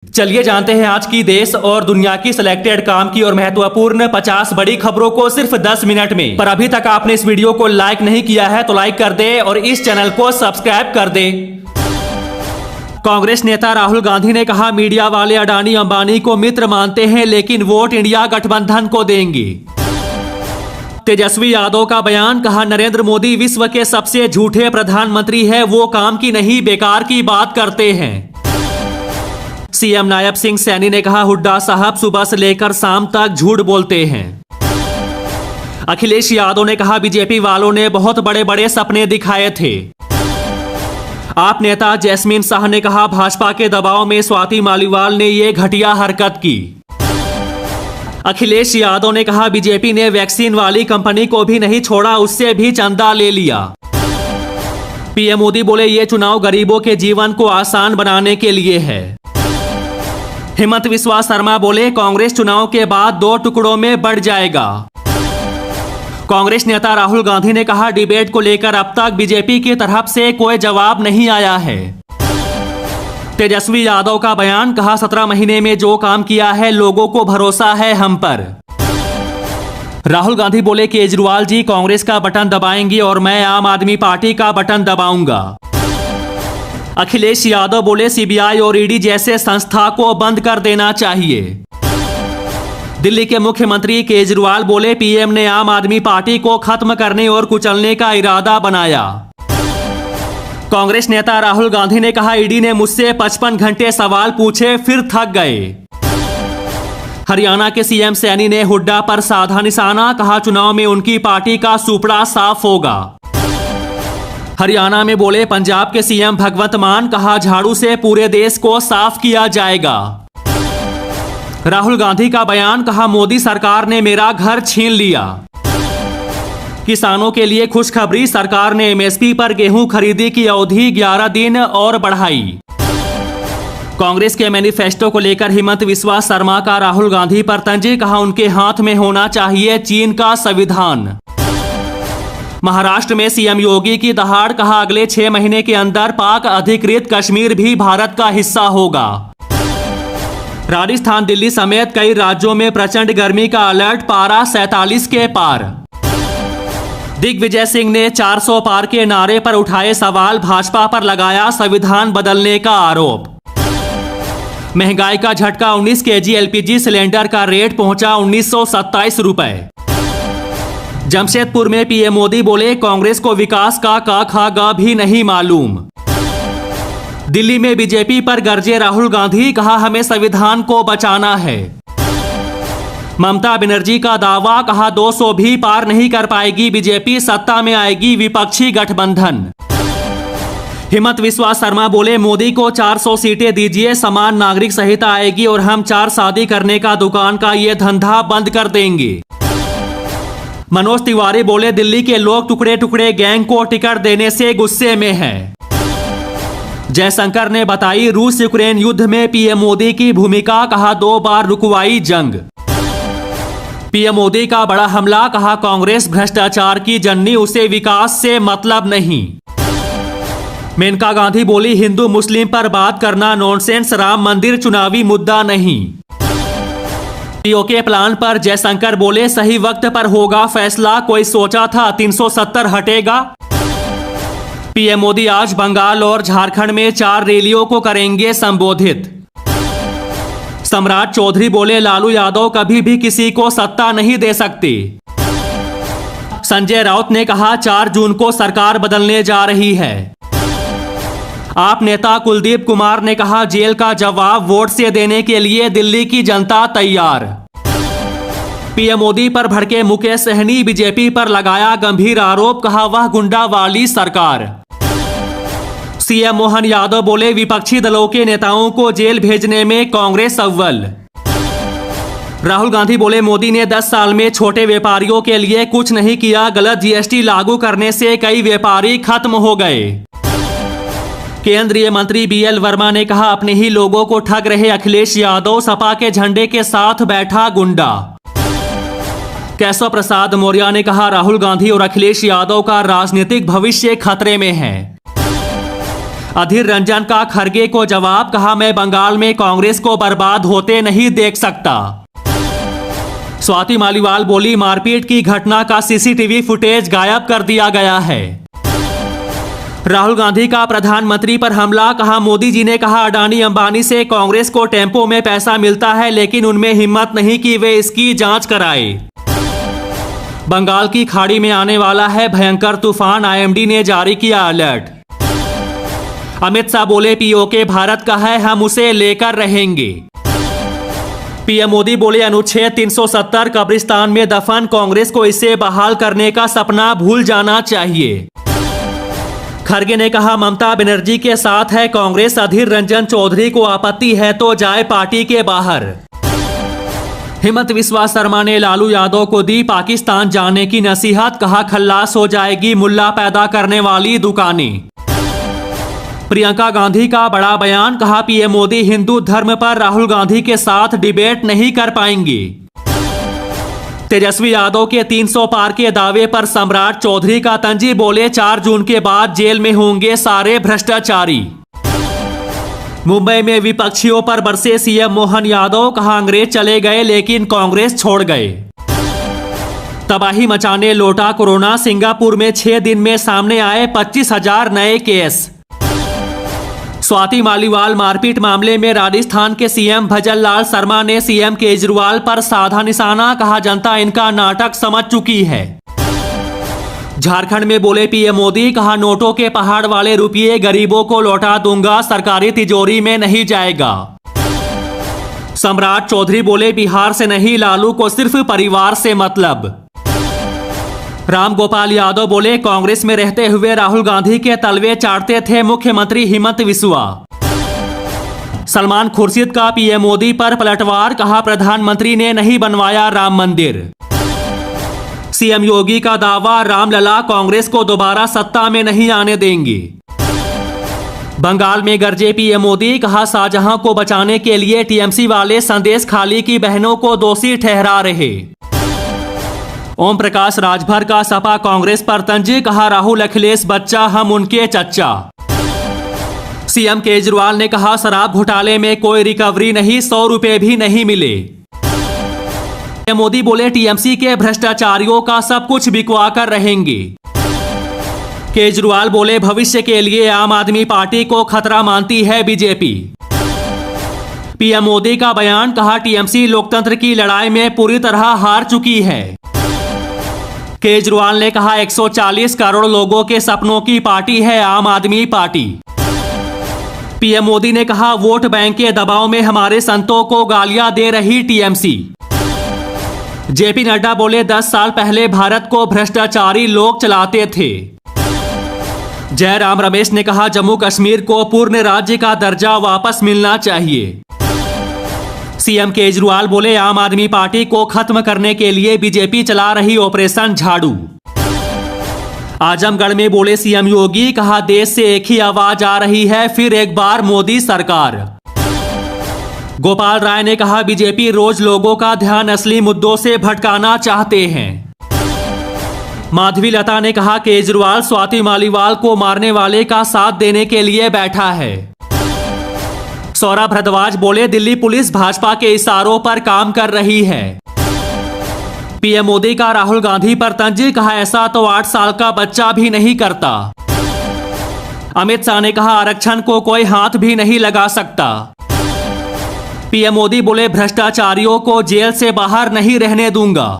चलिए जानते हैं आज की देश और दुनिया की सिलेक्टेड काम की और महत्वपूर्ण 50 बड़ी खबरों को सिर्फ 10 मिनट में। पर अभी तक आपने इस वीडियो को लाइक नहीं किया है तो लाइक कर दे और इस चैनल को सब्सक्राइब कर दे। कांग्रेस नेता राहुल गांधी ने कहा, मीडिया वाले अडानी अंबानी को मित्र मानते हैं लेकिन वोट इंडिया गठबंधन को देंगे। तेजस्वी यादव का बयान, कहा नरेंद्र मोदी विश्व के सबसे झूठे प्रधानमंत्री है, वो काम की नहीं बेकार की बात करते हैं। सीएम नायब सिंह सैनी ने कहा, हुड्डा साहब सुबह से लेकर शाम तक झूठ बोलते हैं। अखिलेश यादव ने कहा, बीजेपी वालों ने बहुत बड़े बड़े सपने दिखाए थे। आप नेता जैस्मीन शाह ने कहा, भाजपा के दबाव में स्वाति मालीवाल ने ये घटिया हरकत की। अखिलेश यादव ने कहा, बीजेपी ने वैक्सीन वाली कंपनी को भी नहीं छोड़ा, उससे भी चंदा ले लिया। पीएम मोदी बोले, ये चुनाव गरीबों के जीवन को आसान बनाने के लिए है। हेमंत बिस्वा शर्मा बोले, कांग्रेस चुनाव के बाद 2 टुकड़ों में बढ़ जाएगा। कांग्रेस नेता राहुल गांधी ने कहा, डिबेट को लेकर अब तक बीजेपी की तरफ से कोई जवाब नहीं आया है। तेजस्वी यादव का बयान, कहा 17 महीने में जो काम किया है लोगों को भरोसा है हम पर। राहुल गांधी बोले, केजरीवाल जी कांग्रेस का बटन दबाएंगे और मैं आम आदमी पार्टी का बटन दबाऊंगा। अखिलेश यादव बोले, सीबीआई और ईडी जैसे संस्था को बंद कर देना चाहिए। दिल्ली के मुख्यमंत्री केजरीवाल बोले, पीएम ने आम आदमी पार्टी को खत्म करने और कुचलने का इरादा बनाया। कांग्रेस नेता राहुल गांधी ने कहा, ईडी ने मुझसे 55 घंटे सवाल पूछे फिर थक गए। हरियाणा के सीएम सैनी ने हुड्डा पर साधा निशाना, कहा चुनाव में उनकी पार्टी का सुपड़ा साफ होगा। हरियाणा में बोले पंजाब के सीएम भगवंत मान, कहा झाड़ू से पूरे देश को साफ किया जाएगा। राहुल गांधी का बयान, कहा मोदी सरकार ने मेरा घर छीन लिया। किसानों के लिए खुशखबरी, सरकार ने एमएसपी पर गेहूं खरीदी की अवधि 11 दिन और बढ़ाई। कांग्रेस के मैनिफेस्टो को लेकर हेमंत बिस्वा शर्मा का राहुल गांधी पर तंज, कहा उनके हाथ में होना चाहिए चीन का संविधान। महाराष्ट्र में सीएम योगी की दहाड़, कहा अगले 6 महीने के अंदर पाक अधिकृत कश्मीर भी भारत का हिस्सा होगा। राजस्थान, दिल्ली समेत कई राज्यों में प्रचंड गर्मी का अलर्ट, पारा 47 के पार। दिग्विजय सिंह ने 400 पार के नारे पर उठाए सवाल, भाजपा पर लगाया संविधान बदलने का आरोप। महंगाई का झटका, 19 केजी एलपीजी सिलेंडर का रेट पहुंचा 1927 रुपए। जमशेदपुर में पीएम मोदी बोले, कांग्रेस को विकास का क ख ग भी नहीं मालूम। दिल्ली में बीजेपी पर गरजे राहुल गांधी, कहा हमें संविधान को बचाना है। ममता बनर्जी का दावा, कहा 200 भी पार नहीं कर पाएगी बीजेपी, सत्ता में आएगी विपक्षी गठबंधन। हेमंत बिस्वा शर्मा बोले, मोदी को 400 सीटें दीजिए, समान नागरिक संहिता आएगी और हम 4 शादी करने का दुकान का ये धंधा बंद कर देंगे। मनोज तिवारी बोले, दिल्ली के लोग टुकड़े टुकड़े गैंग को टिकट देने से गुस्से में हैं। जयशंकर ने बताई रूस यूक्रेन युद्ध में पीएम मोदी की भूमिका, कहा 2 बार रुकवाई जंग। पीएम मोदी का बड़ा हमला, कहा कांग्रेस भ्रष्टाचार की जननी, उसे विकास से मतलब नहीं। मेनका गांधी बोली, हिंदू मुस्लिम पर बात करना नॉनसेंस, राम मंदिर चुनावी मुद्दा नहीं। पीओके प्लान पर जयशंकर बोले, सही वक्त पर होगा फैसला, कोई सोचा था 370 हटेगा। पीएम मोदी आज बंगाल और झारखंड में 4 रैलियों को करेंगे संबोधित। सम्राट चौधरी बोले, लालू यादव कभी भी किसी को सत्ता नहीं दे सकते। संजय राउत ने कहा 4 जून को सरकार बदलने जा रही है। आप नेता कुलदीप कुमार ने कहा, जेल का जवाब वोट से देने के लिए दिल्ली की जनता तैयार। पीएम मोदी पर भड़के मुकेश सहनी, बीजेपी पर लगाया गंभीर आरोप, कहा वह गुंडा वाली सरकार। सीएम मोहन यादव बोले, विपक्षी दलों के नेताओं को जेल भेजने में कांग्रेस अव्वल। राहुल गांधी बोले, मोदी ने 10 साल में छोटे व्यापारियों के लिए कुछ नहीं किया, गलत जीएसटी लागू करने से कई व्यापारी खत्म हो गए। केंद्रीय मंत्री बीएल वर्मा ने कहा, अपने ही लोगों को ठग रहे अखिलेश यादव, सपा के झंडे के साथ बैठा गुंडा। केशव प्रसाद मौर्य ने कहा, राहुल गांधी और अखिलेश यादव का राजनीतिक भविष्य खतरे में है। अधीर रंजन का खरगे को जवाब, कहा मैं बंगाल में कांग्रेस को बर्बाद होते नहीं देख सकता। स्वाति मालीवाल बोली मारपीट की घटना का सीसीटीवी फुटेज गायब कर दिया गया है। राहुल गांधी का प्रधानमंत्री पर हमला, कहा मोदी जी ने कहा अडानी अंबानी से कांग्रेस को टेम्पो में पैसा मिलता है लेकिन उनमें हिम्मत नहीं कि वे इसकी जांच कराए। बंगाल की खाड़ी में आने वाला है भयंकर तूफान, आईएमडी ने जारी किया अलर्ट। अमित शाह बोले पीओके भारत का है, हम उसे लेकर रहेंगे। पीएम मोदी बोले अनुच्छेद 370 कब्रिस्तान में दफन, कांग्रेस को इसे बहाल करने का सपना भूल जाना चाहिए। खरगे ने कहा ममता बनर्जी के साथ है कांग्रेस, अधीर रंजन चौधरी को आपत्ति है तो जाए पार्टी के बाहर। हिमंत बिस्वा शर्मा ने लालू यादव को दी पाकिस्तान जाने की नसीहत, कहा खल्लास हो जाएगी मुल्ला पैदा करने वाली दुकानें। प्रियंका गांधी का बड़ा बयान, कहा पीएम मोदी हिंदू धर्म पर राहुल गांधी के साथ डिबेट नहीं कर पाएंगे। तेजस्वी यादव के 300 पार के दावे पर सम्राट चौधरी का तंजी, बोले 4 जून के बाद जेल में होंगे सारे भ्रष्टाचारी। मुंबई में विपक्षियों पर बरसे सीएम मोहन यादव, कहा अंग्रेज चले गए लेकिन कांग्रेस छोड़ गए। तबाही मचाने लौटा कोरोना, सिंगापुर में 6 दिन में सामने आए 25,000 नए केस। स्वाति मालीवाल मारपीट मामले में राजस्थान के सीएम भजनलाल शर्मा ने सीएम केजरीवाल पर साधा निशाना, कहा जनता इनका नाटक समझ चुकी है। झारखंड में बोले पीएम मोदी, कहा नोटों के पहाड़ वाले रुपये गरीबों को लौटा दूंगा, सरकारी तिजोरी में नहीं जाएगा। सम्राट चौधरी बोले बिहार से नहीं, लालू को सिर्फ परिवार से मतलब। राम गोपाल यादव बोले कांग्रेस में रहते हुए राहुल गांधी के तलवे चाटते थे मुख्यमंत्री हिमंत बिस्वा। सलमान खुर्शीद का पीएम मोदी पर पलटवार, कहा प्रधानमंत्री ने नहीं बनवाया राम मंदिर। सीएम योगी का दावा, रामलला कांग्रेस को दोबारा सत्ता में नहीं आने देंगे। बंगाल में गरजे पीएम मोदी, कहा शाहजहां को बचाने के लिए टीएमसी वाले संदेश खाली की बहनों को दोषी ठहरा रहे। ओम प्रकाश राजभर का सपा कांग्रेस पर तंज, कहा राहुल अखिलेश बच्चा हम उनके चच्चा। सीएम केजरीवाल ने कहा शराब घोटाले में कोई रिकवरी नहीं, 100 रुपए भी नहीं मिले। मोदी बोले टीएमसी के भ्रष्टाचारियों का सब कुछ बिकवा कर रहेंगे। केजरीवाल बोले भविष्य के लिए आम आदमी पार्टी को खतरा मानती है बीजेपी। पीएम मोदी का बयान, कहा टीएमसी लोकतंत्र की लड़ाई में पूरी तरह हार चुकी है। केजरीवाल ने कहा 140 करोड़ लोगों के सपनों की पार्टी है आम आदमी पार्टी। पीएम मोदी ने कहा वोट बैंक के दबाव में हमारे संतों को गालियां दे रही टीएमसी। जेपी नड्डा बोले 10 साल पहले भारत को भ्रष्टाचारी लोग चलाते थे। जयराम रमेश ने कहा जम्मू कश्मीर को पूर्ण राज्य का दर्जा वापस मिलना चाहिए। सीएम केजरीवाल बोले आम आदमी पार्टी को खत्म करने के लिए बीजेपी चला रही ऑपरेशन झाड़ू। आजमगढ़ में बोले सीएम योगी, कहा देश से एक ही आवाज आ रही है, फिर एक बार मोदी सरकार। गोपाल राय ने कहा बीजेपी रोज लोगों का ध्यान असली मुद्दों से भटकाना चाहते हैं। माधवी लता ने कहा केजरीवाल स्वाति मालीवाल को मारने वाले का साथ देने के लिए बैठा है। सौरभ भारद्वाज बोले दिल्ली पुलिस भाजपा के इशारों पर काम कर रही है। पीएम मोदी का राहुल गांधी पर तंज, कहा ऐसा तो 8 साल का बच्चा भी नहीं करता। अमित शाह ने कहा आरक्षण को कोई हाथ भी नहीं लगा सकता। पीएम मोदी बोले भ्रष्टाचारियों को जेल से बाहर नहीं रहने दूंगा।